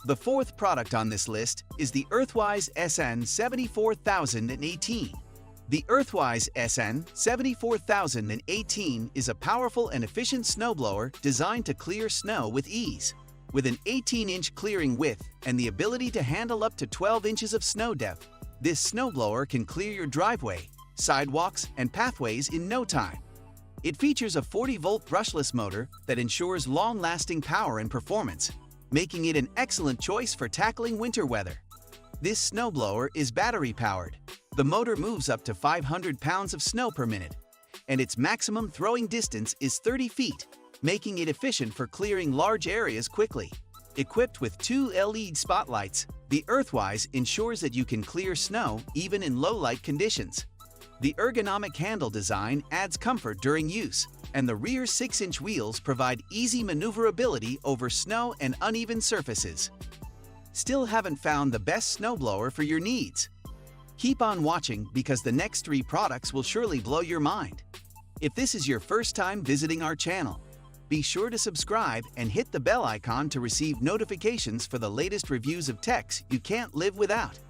The fourth product on this list is the Earthwise SN74018. The Earthwise SN74018 is a powerful and efficient snowblower designed to clear snow with ease. With an 18-inch clearing width and the ability to handle up to 12 inches of snow depth, this snowblower can clear your driveway, sidewalks, and pathways in no time. It features a 40-volt brushless motor that ensures long-lasting power and performance, making it an excellent choice for tackling winter weather. This snowblower is battery-powered. The motor moves up to 500 pounds of snow per minute, and its maximum throwing distance is 30 feet, making it efficient for clearing large areas quickly. Equipped with 2 LED spotlights, the Earthwise ensures that you can clear snow even in low-light conditions. The ergonomic handle design adds comfort during use, and the rear 6-inch wheels provide easy maneuverability over snow and uneven surfaces. Still haven't found the best snowblower for your needs? Keep on watching because the next 3 products will surely blow your mind. If this is your first time visiting our channel, be sure to subscribe and hit the bell icon to receive notifications for the latest reviews of techs you can't live without.